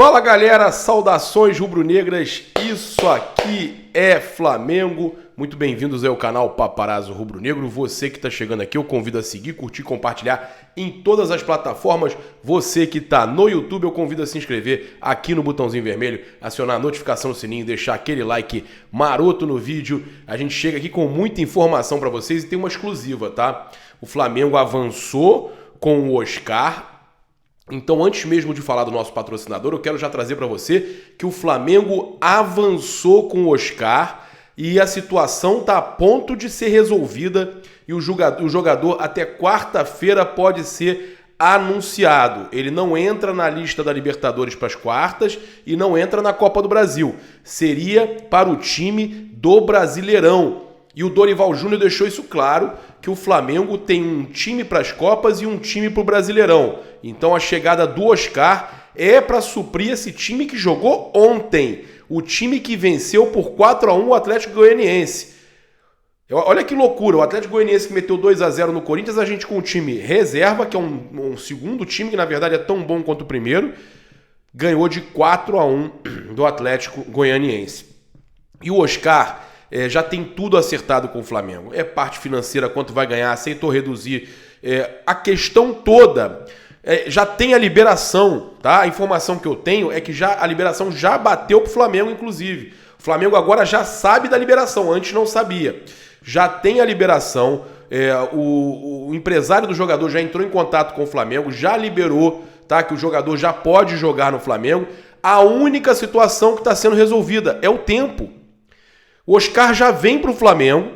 Fala galera, saudações rubro-negras, isso aqui é Flamengo. Muito bem-vindos ao canal Paparazzo Rubro-Negro. Você que está chegando aqui, eu convido a seguir, curtir, compartilhar em todas as plataformas. Você que está no YouTube, eu convido a se inscrever aqui no botãozinho vermelho, acionar a notificação no sininho, deixar aquele like maroto no vídeo. A gente chega aqui com muita informação para vocês e tem uma exclusiva, tá? O Flamengo avançou com o Oscar. Então, antes mesmo de falar do nosso patrocinador, eu quero já trazer para você que o Flamengo avançou com o Oscar e a situação está a ponto de ser resolvida e o jogador até quarta-feira pode ser anunciado. Ele não entra na lista da Libertadores para as quartas e não entra na Copa do Brasil. Seria para o time do Brasileirão. E o Dorival Júnior deixou isso claro, que o Flamengo tem um time para as Copas e um time para o Brasileirão. Então a chegada do Oscar é para suprir esse time que jogou ontem. O time que venceu por 4-1 o Atlético Goianiense. Olha que loucura, o Atlético Goianiense que meteu 2-0 no Corinthians, a gente com o time reserva, que é um segundo time, que na verdade é tão bom quanto o primeiro, ganhou de 4-1 do Atlético Goianiense. E o Oscar já tem tudo acertado com o Flamengo. É parte financeira, quanto vai ganhar, aceitou reduzir. A questão toda, já tem a liberação, tá? A informação que eu tenho é que a liberação já bateu pro Flamengo, inclusive. O Flamengo agora já sabe da liberação, antes não sabia. Já tem a liberação, o empresário do jogador já entrou em contato com o Flamengo, já liberou, tá? Que o jogador já pode jogar no Flamengo. A única situação que está sendo resolvida é o tempo. O Oscar já vem para o Flamengo,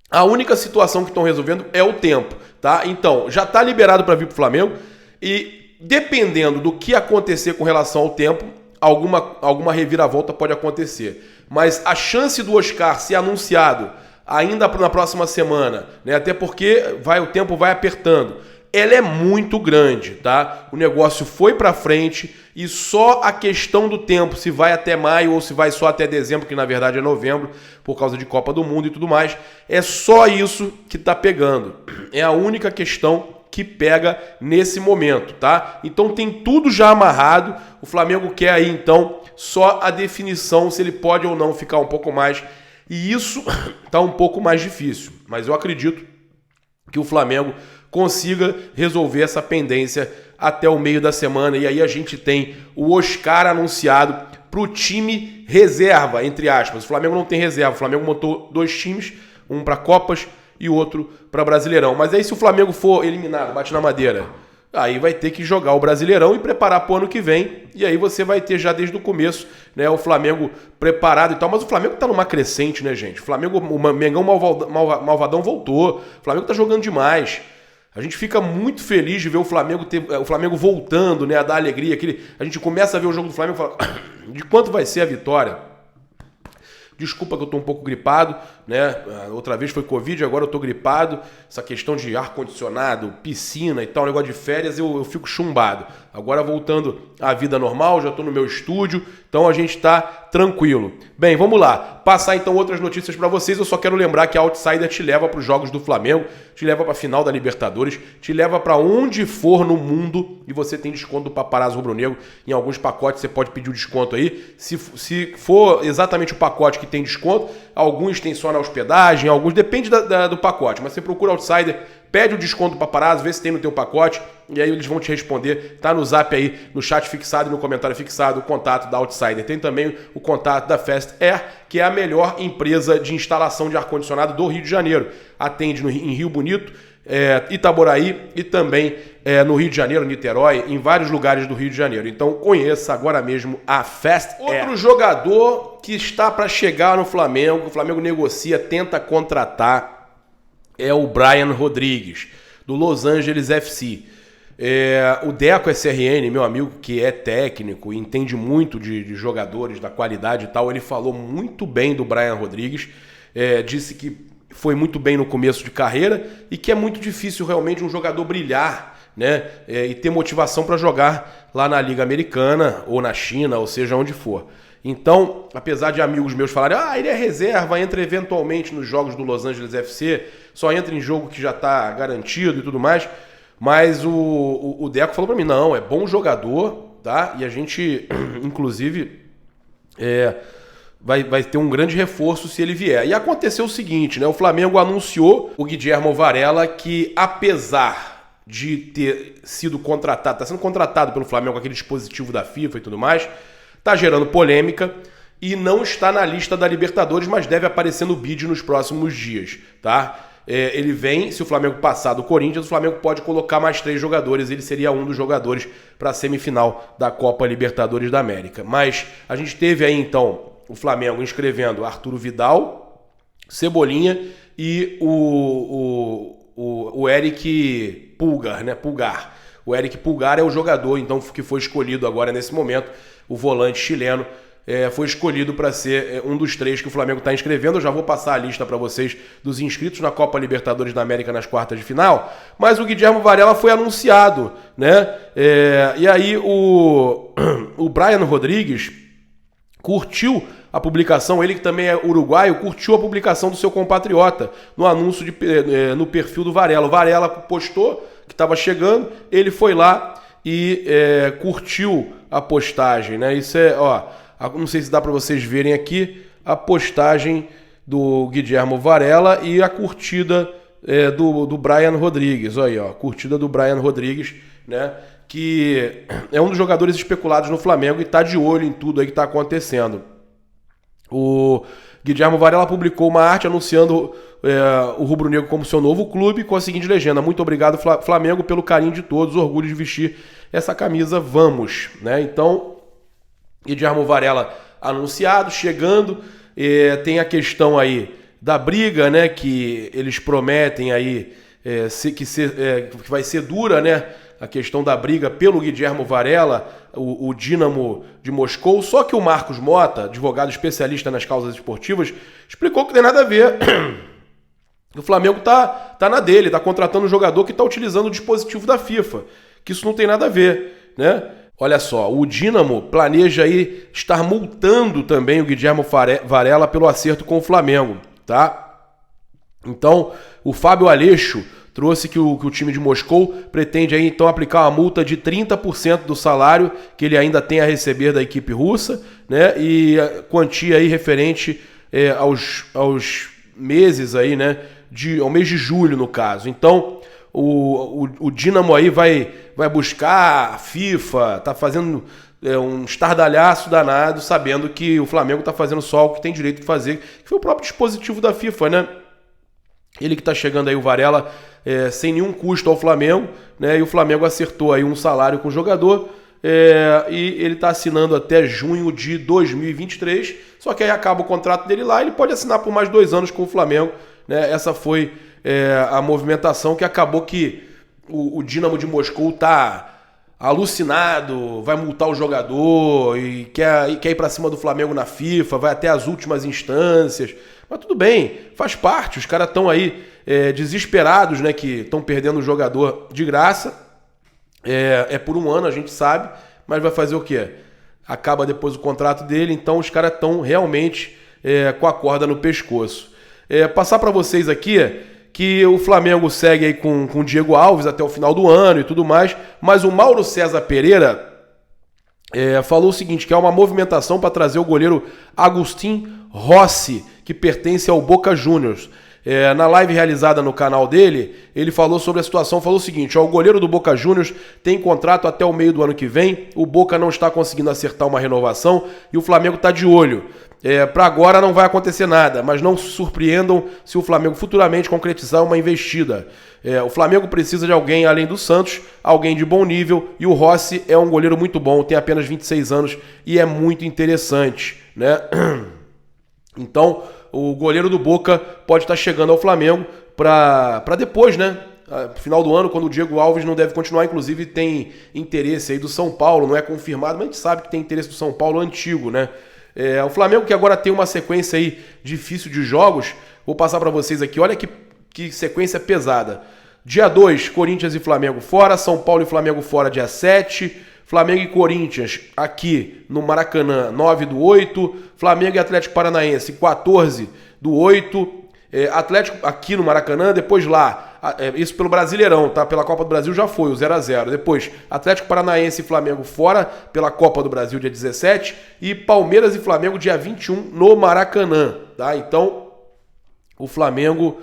a única situação que estão resolvendo é o tempo, tá? Então, já está liberado para vir para o Flamengo e dependendo do que acontecer com relação ao tempo, alguma reviravolta pode acontecer. Mas a chance do Oscar ser anunciado ainda na próxima semana, né? Até porque o tempo vai apertando, ela é muito grande, tá? O negócio foi para frente e só a questão do tempo, se vai até maio ou se vai só até dezembro, que na verdade é novembro, por causa de Copa do Mundo e tudo mais, é só isso que tá pegando. É a única questão que pega nesse momento, tá? Então tem tudo já amarrado, o Flamengo quer aí então só a definição se ele pode ou não ficar um pouco mais, e isso tá um pouco mais difícil, mas eu acredito que o Flamengo consiga resolver essa pendência até o meio da semana. E aí a gente tem o Oscar anunciado para o time reserva, entre aspas. O Flamengo não tem reserva. O Flamengo montou 2 times, um para Copas e outro para Brasileirão. Mas aí se o Flamengo for eliminado, bate na madeira, aí vai ter que jogar o Brasileirão e preparar para o ano que vem. E aí você vai ter já desde o começo, né, o Flamengo preparado e tal. Mas o Flamengo tá numa crescente, né, gente? O Mengão Malvadão voltou. O Flamengo tá jogando demais. A gente fica muito feliz de ver o Flamengo voltando, né, a dar alegria. A gente começa a ver o jogo do Flamengo e fala de quanto vai ser a vitória. Desculpa que eu estou um pouco gripado, né? Outra vez foi Covid, agora eu estou gripado. Essa questão de ar-condicionado, piscina e tal, negócio de férias, eu fico chumbado. Agora voltando à vida normal, já estou no meu estúdio, então a gente está tranquilo. Bem, vamos lá. Passar então outras notícias para vocês. Eu só quero lembrar que a Outsider te leva para os jogos do Flamengo, te leva para a final da Libertadores, te leva para onde for no mundo e você tem desconto do Paparazzo Rubro-Negro. Em alguns pacotes você pode pedir o desconto aí. Se for exatamente o pacote que tem desconto, alguns tem só na hospedagem, alguns depende do pacote, mas você procura Outsider, pede o desconto do Paparazzo, vê se tem no teu pacote e aí eles vão te responder. Tá no zap aí, no chat fixado e no comentário fixado o contato da Outsider. Tem também o contato da Fast Air, que é a melhor empresa de instalação de ar-condicionado do Rio de Janeiro. Atende em Rio Bonito, Itaboraí e também no Rio de Janeiro, Niterói, em vários lugares do Rio de Janeiro. Então conheça agora mesmo a Fast Air. Outro jogador que está para chegar no Flamengo, o Flamengo negocia, tenta contratar, é o Brian Rodrigues, do Los Angeles FC. O Deco SRN, meu amigo, que é técnico e entende muito de jogadores, da qualidade e tal, ele falou muito bem do Brian Rodrigues, disse que foi muito bem no começo de carreira e que é muito difícil realmente um jogador brilhar, né, e ter motivação para jogar lá na Liga Americana ou na China, ou seja, onde for. Então, apesar de amigos meus falarem, ele é reserva, entra eventualmente nos jogos do Los Angeles FC, só entra em jogo que já está garantido e tudo mais, mas o Deco falou para mim, não, é bom jogador, tá? E a gente, inclusive, vai ter um grande reforço se ele vier. E aconteceu o seguinte, né? O Flamengo anunciou o Guilhermo Varela, que apesar de ter sido contratado, está sendo contratado pelo Flamengo com aquele dispositivo da FIFA e tudo mais, está gerando polêmica e não está na lista da Libertadores, mas deve aparecer no bid nos próximos dias, tá? Ele vem, se o Flamengo passar do Corinthians, o Flamengo pode colocar mais 3 jogadores, ele seria um dos jogadores para a semifinal da Copa Libertadores da América. Mas a gente teve aí então o Flamengo inscrevendo Arturo Vidal, Cebolinha e o Eric Pulgar, né? Pulgar. O Eric Pulgar é o jogador então que foi escolhido agora nesse momento, o volante chileno. Foi escolhido para ser um dos 3 que o Flamengo está inscrevendo. Eu já vou passar a lista para vocês dos inscritos na Copa Libertadores da América nas quartas de final. Mas o Guilhermo Varela foi anunciado, né? E aí o Brian Rodrigues curtiu a publicação, ele que também é uruguaio, curtiu a publicação do seu compatriota no anúncio no perfil do Varela. O Varela postou que estava chegando, ele foi lá e curtiu a postagem, né? Isso não sei se dá para vocês verem aqui a postagem do Guilhermo Varela e a curtida do Brian Rodrigues. Olha aí, ó, curtida do Brian Rodrigues, né? Que é um dos jogadores especulados no Flamengo e está de olho em tudo aí que está acontecendo. O Guilhermo Varela publicou uma arte anunciando o Rubro Negro como seu novo clube com a seguinte legenda: muito obrigado, Flamengo, pelo carinho de todos, orgulho de vestir essa camisa, vamos, né? Então, Guilhermo Varela anunciado, chegando. Tem a questão aí da briga, né? Que eles prometem aí que vai ser dura, né? A questão da briga pelo Guilhermo Varela, o Dínamo de Moscou. Só que o Marcos Mota, advogado especialista nas causas esportivas, explicou que não tem nada a ver. O Flamengo tá na dele, tá contratando um jogador que tá utilizando o dispositivo da FIFA. Que isso não tem nada a ver, né? Olha só, o Dínamo planeja aí estar multando também o Guilhermo Varela pelo acerto com o Flamengo, tá? Então, o Fábio Aleixo trouxe que o time de Moscou pretende aí então aplicar uma multa de 30% do salário que ele ainda tem a receber da equipe russa, né? E a quantia aí referente aos meses aí, né? Ao mês de julho, no caso. Então, o Dínamo aí vai buscar a FIFA, tá fazendo um estardalhaço danado, sabendo que o Flamengo tá fazendo só o que tem direito de fazer, que foi o próprio dispositivo da FIFA, né? Ele que tá chegando aí, o Varela, sem nenhum custo ao Flamengo, né? E o Flamengo acertou aí um salário com o jogador, e ele tá assinando até junho de 2023, só que aí acaba o contrato dele lá, ele pode assinar por mais 2 anos com o Flamengo, né? Essa foi a movimentação que acabou que o Dínamo de Moscou tá alucinado, vai multar o jogador e quer ir para cima do Flamengo na FIFA, vai até as últimas instâncias. Mas tudo bem, faz parte, os caras estão aí desesperados, né, que estão perdendo o jogador de graça. Por 1 ano, a gente sabe, mas vai fazer o quê? Acaba depois o contrato dele, então os caras estão realmente com a corda no pescoço. Passar para vocês aqui que o Flamengo segue aí com o Diego Alves até o final do ano e tudo mais, mas o Mauro César Pereira falou o seguinte, que é uma movimentação para trazer o goleiro Agustin Rossi, que pertence ao Boca Juniors. Na live realizada no canal dele, ele falou sobre a situação, falou o seguinte: o goleiro do Boca Juniors tem contrato até o meio do ano que vem, o Boca não está conseguindo acertar uma renovação e o Flamengo está de olho. Para agora não vai acontecer nada, mas não se surpreendam se o Flamengo futuramente concretizar uma investida. O Flamengo precisa de alguém além do Santos, alguém de bom nível, e o Rossi é um goleiro muito bom, tem apenas 26 anos e é muito interessante, né? Então, o goleiro do Boca pode estar chegando ao Flamengo para depois, né? No final do ano, quando o Diego Alves não deve continuar, inclusive tem interesse aí do São Paulo, não é confirmado, mas a gente sabe que tem interesse do São Paulo antigo, né? O Flamengo que agora tem uma sequência aí difícil de jogos, vou passar para vocês aqui, olha que sequência pesada. Dia 2, Corinthians e Flamengo fora, São Paulo e Flamengo fora dia 7, Flamengo e Corinthians aqui no Maracanã, 9/8, Flamengo e Atlético Paranaense, 14/8, Atlético aqui no Maracanã, depois lá, Isso pelo Brasileirão, tá? Pela Copa do Brasil já foi, o 0x0. Depois, Atlético Paranaense e Flamengo fora pela Copa do Brasil, dia 17. E Palmeiras e Flamengo, dia 21, no Maracanã, tá? Então, o Flamengo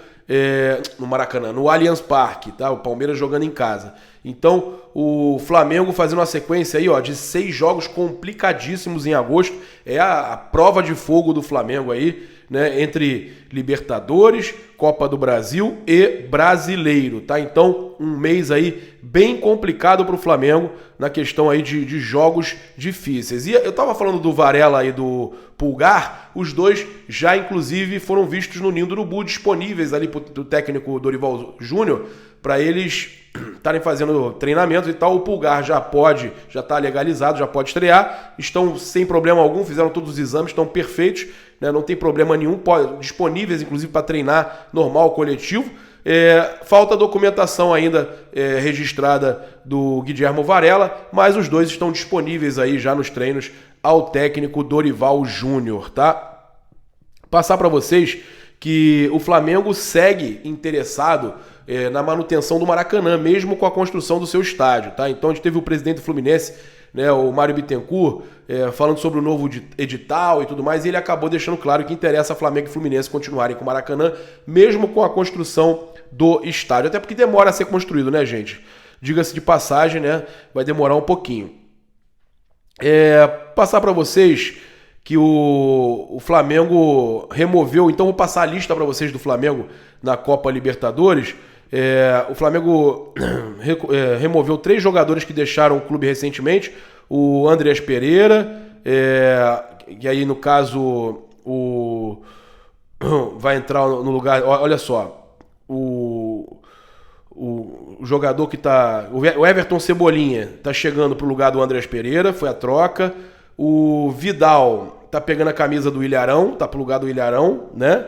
no Maracanã, no Allianz Parque, tá? O Palmeiras jogando em casa. Então, o Flamengo fazendo uma sequência aí, ó, de 6 jogos complicadíssimos em agosto. É a prova de fogo do Flamengo aí, né? Entre Libertadores, Copa do Brasil e Brasileiro, tá? Então, um mês aí bem complicado pro Flamengo na questão aí de jogos difíceis. E eu tava falando do Varela e do Pulgar, os dois já inclusive foram vistos no Ninho do Urubu, disponíveis ali do técnico Dorival Júnior, para eles estarem fazendo treinamentos e tal. O Pulgar já está legalizado, já pode estrear, estão sem problema algum, fizeram todos os exames, estão perfeitos, né? Não tem problema nenhum, disponíveis inclusive para treinar normal, coletivo. Falta documentação ainda registrada do Guilherme Varela, mas os dois estão disponíveis aí já nos treinos ao técnico Dorival Júnior, tá? Passar para vocês que o Flamengo segue interessado na manutenção do Maracanã, mesmo com a construção do seu estádio, tá? Então a gente teve o presidente do Fluminense, né, o Mário Bittencourt, falando sobre o novo edital e tudo mais, e ele acabou deixando claro que interessa a Flamengo e Fluminense continuarem com o Maracanã, mesmo com a construção do estádio, até porque demora a ser construído, né, gente? Diga-se de passagem, né, vai demorar um pouquinho. Passar para vocês que o Flamengo removeu, então vou passar a lista para vocês do Flamengo na Copa Libertadores. O Flamengo removeu 3 jogadores que deixaram o clube recentemente. O Andreas Pereira, que aí no caso vai entrar no lugar, olha só, o jogador que tá, o Everton Cebolinha tá chegando pro lugar do Andreas Pereira, foi a troca. O Vidal tá pegando a camisa do Ilharão, tá pro lugar do Ilharão, né?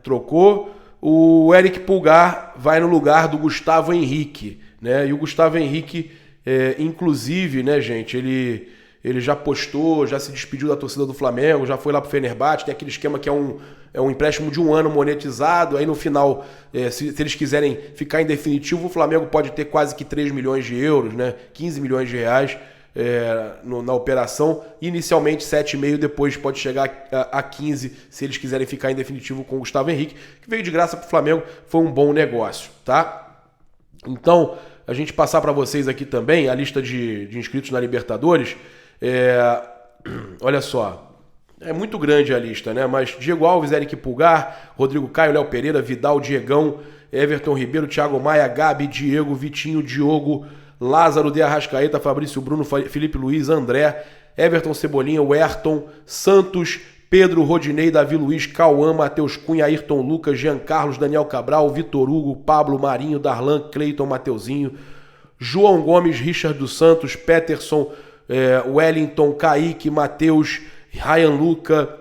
Trocou. O Eric Pulgar vai no lugar do Gustavo Henrique, né? E o Gustavo Henrique, inclusive, né, gente, ele já postou, já se despediu da torcida do Flamengo, já foi lá pro Fenerbahçe, tem aquele esquema que é um empréstimo de 1 ano monetizado, aí no final, se eles quiserem ficar em definitivo, o Flamengo pode ter quase que 3 milhões de euros, né? 15 milhões de reais na operação, inicialmente 7,5, depois pode chegar a 15 se eles quiserem ficar em definitivo com o Gustavo Henrique, que veio de graça para o Flamengo, foi um bom negócio, tá? Então, a gente passar para vocês aqui também a lista de inscritos na Libertadores. Olha só, é muito grande a lista, né? Mas Diego Alves, Eric Pulgar, Rodrigo Caio, Léo Pereira, Vidal, Diegão, Everton Ribeiro, Thiago Maia, Gabi, Diego, Vitinho, Diogo, Lázaro de Arrascaeta, Fabrício Bruno, Felipe Luiz, André, Everton Cebolinha, Werton, Santos, Pedro, Rodinei, Davi Luiz, Cauã, Matheus Cunha, Ayrton Lucas, Jean Carlos, Daniel Cabral, Vitor Hugo, Pablo, Marinho, Darlan, Cleiton, Mateuzinho, João Gomes, Richard dos Santos, Peterson, Wellington, Kaique, Matheus, Ryan Luca,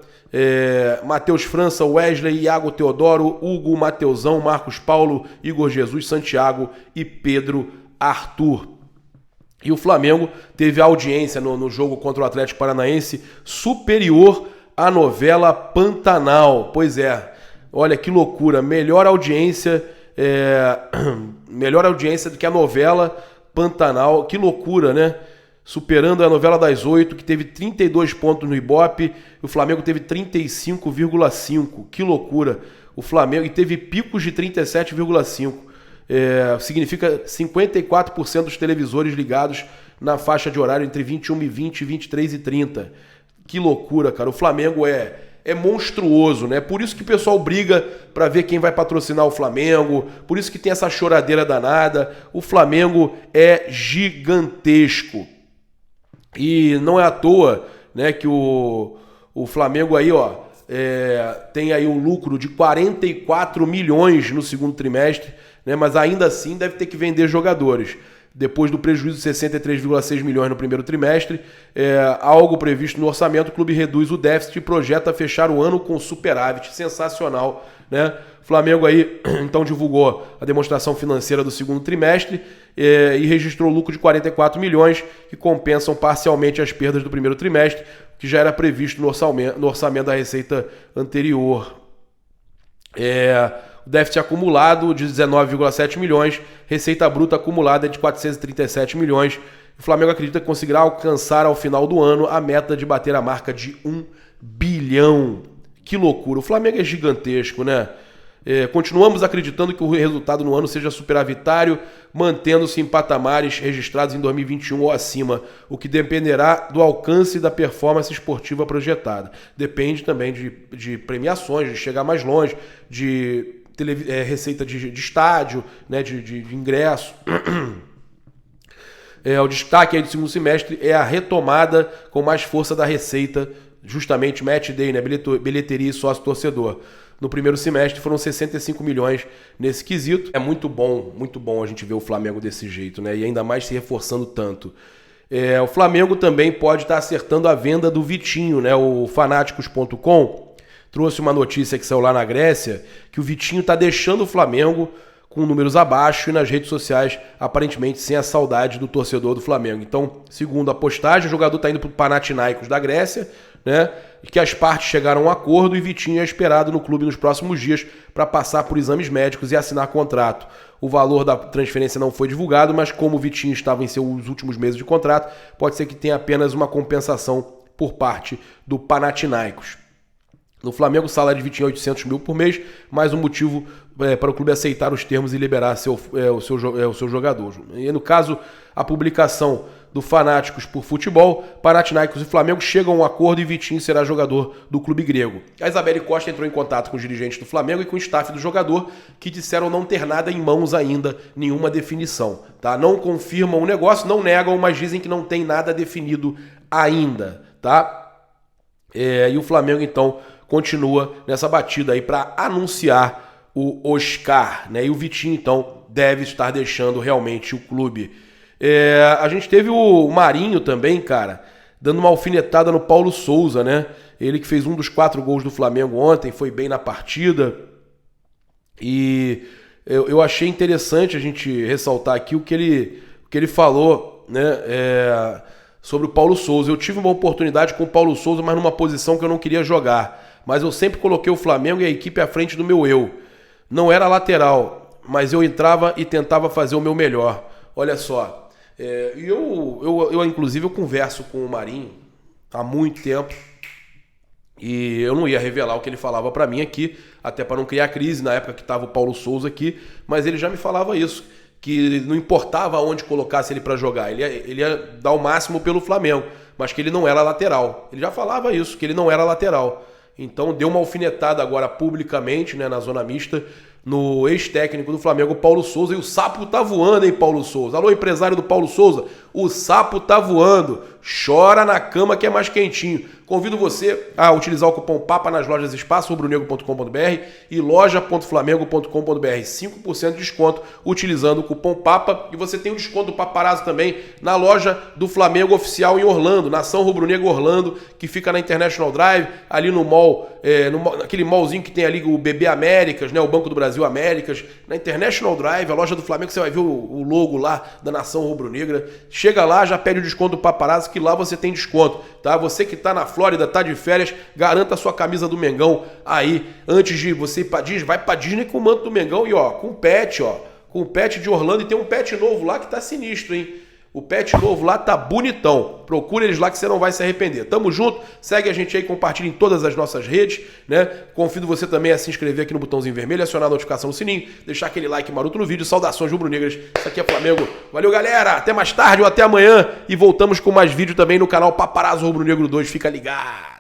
Matheus França, Wesley, Iago Teodoro, Hugo, Mateusão, Marcos Paulo, Igor Jesus, Santiago e Pedro Arthur. E o Flamengo teve audiência no jogo contra o Atlético Paranaense superior à novela Pantanal. Pois é, olha que loucura, melhor audiência do que a novela Pantanal, que loucura, né? Superando a novela das 8, que teve 32 pontos no Ibope, o Flamengo teve 35,5, que loucura. O Flamengo e teve picos de 37,5. Significa 54% dos televisores ligados na faixa de horário entre 21h20 e 23h30. Que loucura, cara. O Flamengo é monstruoso, né? Por isso que o pessoal briga para ver quem vai patrocinar o Flamengo, por isso que tem essa choradeira danada. O Flamengo é gigantesco. E não é à toa, né, que o Flamengo aí, ó, tem aí um lucro de 44 milhões no segundo trimestre, né, mas ainda assim deve ter que vender jogadores. Depois do prejuízo de 63,6 milhões no primeiro trimestre, algo previsto no orçamento, o clube reduz o déficit e projeta fechar o ano com superávit. Sensacional, né? O Flamengo aí, então, divulgou a demonstração financeira do segundo trimestre e registrou lucro de 44 milhões, que compensam parcialmente as perdas do primeiro trimestre, que já era previsto no orçamento da receita anterior. déficit acumulado de 19,7 milhões, receita bruta acumulada de 437 milhões. O Flamengo acredita que conseguirá alcançar ao final do ano a meta de bater a marca de 1 bilhão. Que loucura, o Flamengo é gigantesco, né? Continuamos acreditando que o resultado no ano seja superavitário, mantendo-se em patamares registrados em 2021 ou acima, o que dependerá do alcance da performance esportiva projetada. Depende também de premiações, de chegar mais longe, de receita de estádio, né, de ingresso. O destaque aí do segundo semestre é a retomada com mais força da receita, justamente match day, né, bilheteria e sócio-torcedor. No primeiro semestre foram 65 milhões nesse quesito. É muito bom a gente ver o Flamengo desse jeito, né? E ainda mais se reforçando tanto. O Flamengo também pode estar acertando a venda do Vitinho, né? O Fanáticos.com trouxe uma notícia que saiu lá na Grécia, que o Vitinho está deixando o Flamengo com números abaixo e nas redes sociais, aparentemente sem a saudade do torcedor do Flamengo. Então, segundo a postagem, o jogador está indo para o Panathinaikos da Grécia, né? E que as partes chegaram a um acordo e Vitinho é esperado no clube nos próximos dias para passar por exames médicos e assinar contrato. O valor da transferência não foi divulgado, mas como o Vitinho estava em seus últimos meses de contrato, pode ser que tenha apenas uma compensação por parte do Panathinaikos. No Flamengo, o salário de Vitinho é 800 mil por mês, mais um motivo para o clube aceitar os termos e liberar o seu jogador. E no caso, a publicação do Fanáticos por Futebol, Panathinaikos e Flamengo chegam a um acordo e Vitinho será jogador do clube grego. A Isabelle Costa entrou em contato com os dirigentes do Flamengo e com o staff do jogador, que disseram não ter nada em mãos ainda, nenhuma definição. Tá? Não confirmam o negócio, não negam, mas dizem que não tem nada definido ainda. Tá? E o Flamengo, então, continua nessa batida aí para anunciar o Oscar, né? E o Vitinho, então, deve estar deixando realmente o clube. A gente teve o Marinho também, cara, dando uma alfinetada no Paulo Souza, né? Ele que fez um dos 4 gols do Flamengo ontem, foi bem na partida. E eu achei interessante a gente ressaltar aqui o que ele falou, né? Sobre o Paulo Souza. Eu tive uma oportunidade com o Paulo Souza, mas numa posição que eu não queria jogar. Mas eu sempre coloquei o Flamengo e a equipe à frente do meu eu. Não era lateral, mas eu entrava e tentava fazer o meu melhor. Olha só, inclusive eu converso com o Marinho há muito tempo e eu não ia revelar o que ele falava pra mim aqui, até para não criar crise na época que estava o Paulo Souza aqui, mas ele já me falava isso, que não importava onde colocasse ele para jogar, ele ia dar o máximo pelo Flamengo, mas que ele não era lateral. Ele já falava isso, que ele não era lateral. Então deu uma alfinetada agora publicamente, né, na zona mista, no ex-técnico do Flamengo, Paulo Souza. E o sapo tá voando, hein, Paulo Souza? Alô, empresário do Paulo Souza, o sapo tá voando. Chora na cama que é mais quentinho. Convido você a utilizar o cupom PAPA nas lojas Espaço Rubronegro.com.br e loja.flamengo.com.br. 5% de desconto utilizando o cupom PAPA. E você tem o desconto do Paparazzo também na loja do Flamengo Oficial em Orlando, Nação Rubro-Negro Orlando, que fica na International Drive, ali no mall, naquele mallzinho que tem ali o BB Américas, né, o Banco do Brasil Américas, na International Drive, a loja do Flamengo, você vai ver o logo lá da Nação Rubro-Negra. Chega lá, já pede o desconto do Paparazzo, que lá você tem desconto, tá? Você que tá na Flórida, tá de férias, garanta a sua camisa do Mengão aí, antes de você ir pra Disney, vai pra Disney com o manto do Mengão e com o pet de Orlando, e tem um pet novo lá que tá sinistro, hein? O pet novo lá tá bonitão. Procura eles lá que você não vai se arrepender. Tamo junto, segue a gente aí, compartilha em todas as nossas redes, né? Convido você também a se inscrever aqui no botãozinho vermelho, acionar a notificação no sininho, deixar aquele like maroto no vídeo. Saudações rubro-negras, isso aqui é Flamengo. Valeu, galera, até mais tarde ou até amanhã. E voltamos com mais vídeo também no canal Paparazzo Rubro Negro 2. Fica ligado.